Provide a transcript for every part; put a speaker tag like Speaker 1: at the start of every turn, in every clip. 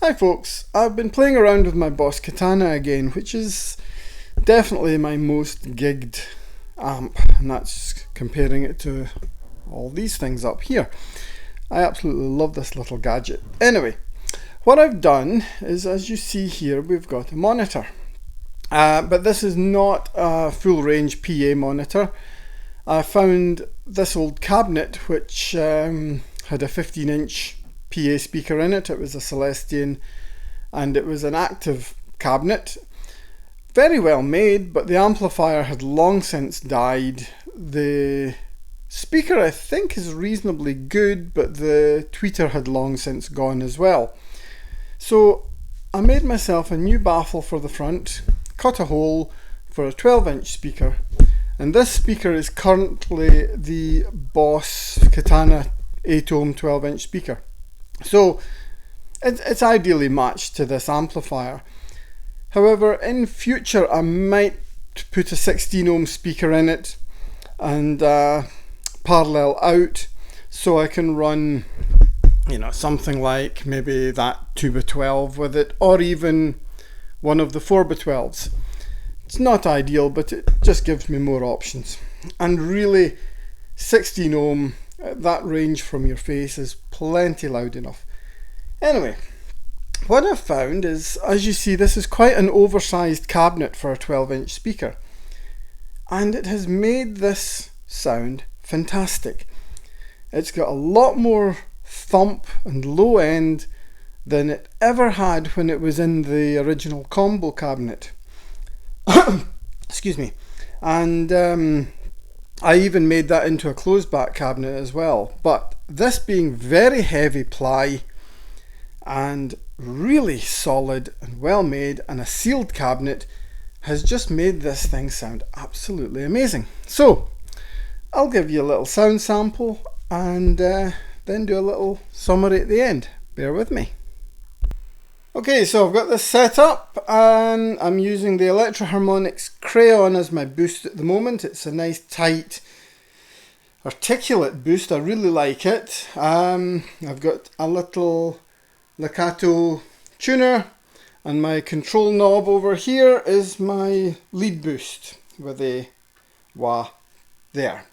Speaker 1: Hi folks, I've been playing around with my Boss Katana again, which is definitely my most gigged amp, and that's comparing it to all these things up here. I absolutely love this little gadget. Anyway, what I've done is, as you see here, we've got a monitor. But this is not a full range PA monitor. I found this old cabinet which had a 15-inch PA speaker in it. It was a Celestian and it was an active cabinet. Very well made, but the amplifier had long since died. The speaker I think is reasonably good, but the tweeter had long since gone as well. So I made myself a new baffle for the front, cut a hole for a 12-inch speaker, and this speaker is currently the Boss Katana 8-ohm 12-inch speaker. So it's ideally matched to this amplifier. However, in future I might put a 16-ohm speaker in it and parallel out, so I can run, something like maybe that 2x12 with it, or even one of the 4x12s. It's not ideal, but it just gives me more options. And really, 16 ohm at that range from your face is plenty loud enough. Anyway, what I've found is, as you see, this is quite an oversized cabinet for a 12-inch speaker, and it has made this sound fantastic. It's got a lot more thump and low end than it ever had when it was in the original combo cabinet. Excuse me. And I even made that into a closed back cabinet as well. But this being very heavy ply and really solid and well made and a sealed cabinet has just made this thing sound absolutely amazing. So I'll give you a little sound sample and then do a little summary at the end. Bear with me. Okay, so I've got this set up and I'm using the Electro-Harmonix Crayon as my boost at the moment. It's a nice tight articulate boost. I really like it. I've got a little Legato tuner, and my control knob over here is my lead boost with a wah there.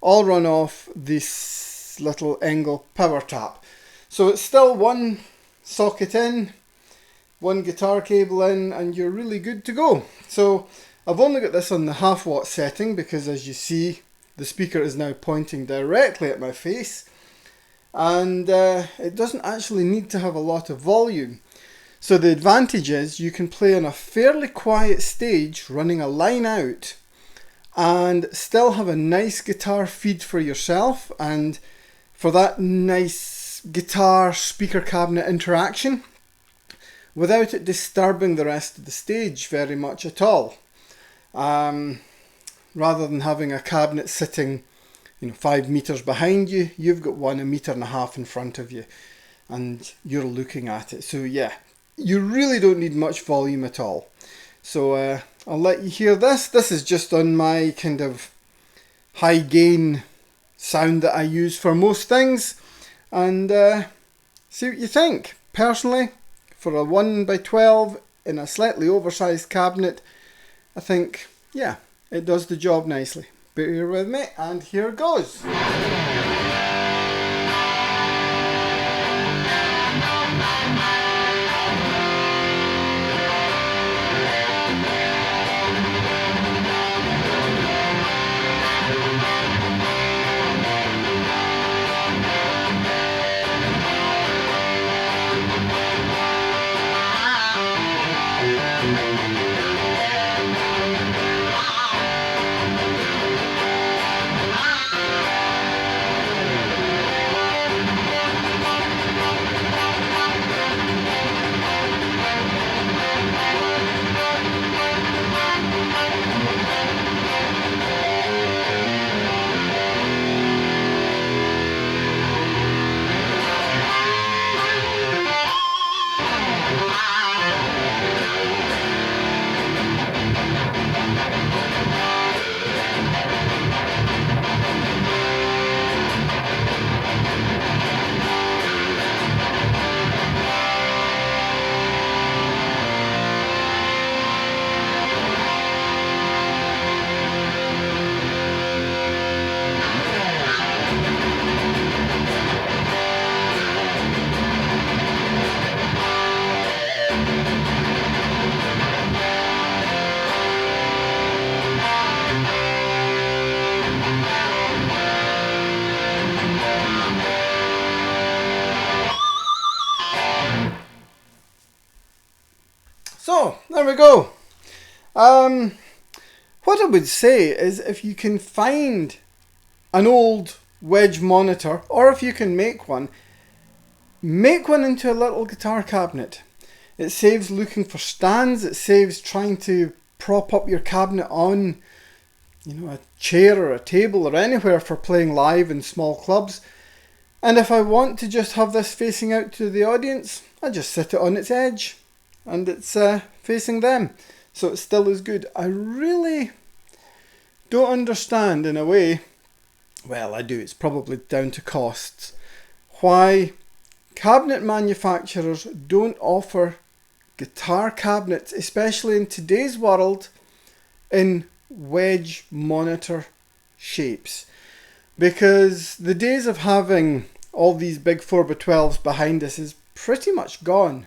Speaker 1: All run off this little Engel power tap. So it's still one socket in, one guitar cable in, and you're really good to go. So I've only got this on the 1/2 watt setting because, as you see, the speaker is now pointing directly at my face, and it doesn't actually need to have a lot of volume. So the advantage is you can play on a fairly quiet stage running a line out and still have a nice guitar feed for yourself and for that nice guitar speaker cabinet interaction, without it disturbing the rest of the stage very much at all. Rather than having a cabinet sitting 5 meters behind you, you've got one 1.5 meters in front of you and you're looking at it. So yeah, you really don't need much volume at all. So I'll let you hear this. This is just on my kind of high gain sound that I use for most things, and see what you think. Personally, for a 1x12 in a slightly oversized cabinet, I think, yeah, it does the job nicely. Bear with me, and here goes. So, there we go. What I would say is if you can find an old wedge monitor, or if you can make one into a little guitar cabinet. It saves looking for stands, it saves trying to prop up your cabinet on, you know, a chair or a table or anywhere for playing live in small clubs. And if I want to just have this facing out to the audience, I just sit it on its edge and it's facing them. So it still is good. I really don't understand, in a way, well, I do, it's probably down to costs, why cabinet manufacturers don't offer guitar cabinets, especially in today's world, in wedge monitor shapes. Because the days of having all these big 4x12s behind us is pretty much gone.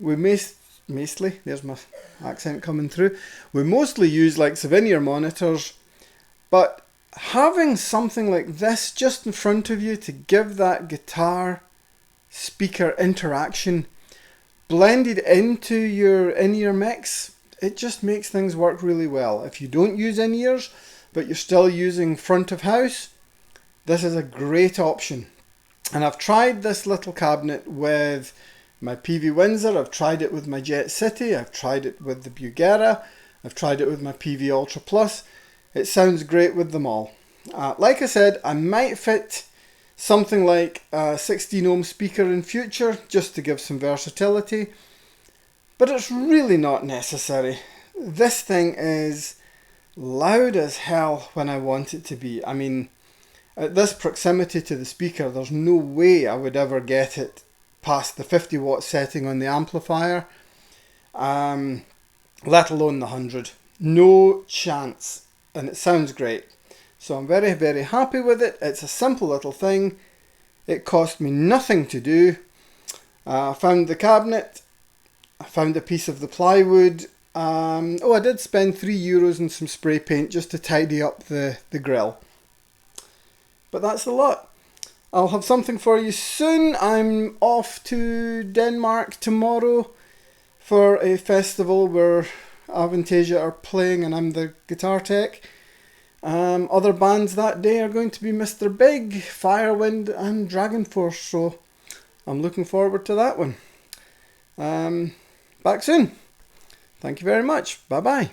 Speaker 1: We mostly, there's my accent coming through, we mostly use like souvenir monitors, but having something like this just in front of you to give that guitar speaker interaction blended into your in-ear mix, it just makes things work really well. If you don't use in-ears but you're still using front of house, this is a great option. And I've tried this little cabinet with my PV Windsor, I've tried it with my Jet City, I've tried it with the Bugera, I've tried it with my PV Ultra Plus. It sounds great with them all. Like I said, I might fit something like a 16 ohm speaker in future just to give some versatility, but it's really not necessary. This thing is loud as hell when I want it to be. I mean, at this proximity to the speaker, there's no way I would ever get it past the 50 watt setting on the amplifier, let alone the 100. No chance. And it sounds great. So I'm very, very happy with it. It's a simple little thing. It cost me nothing to do. I found the cabinet. I found a piece of the plywood. I did spend €3 and some spray paint just to tidy up the grill. But that's a lot. I'll have something for you soon. I'm off to Denmark tomorrow for a festival where Avantasia are playing and I'm the guitar tech. Other bands that day are going to be Mr. Big, Firewind and Dragon Force, so I'm looking forward to that one. Back soon. Thank you very much. Bye bye.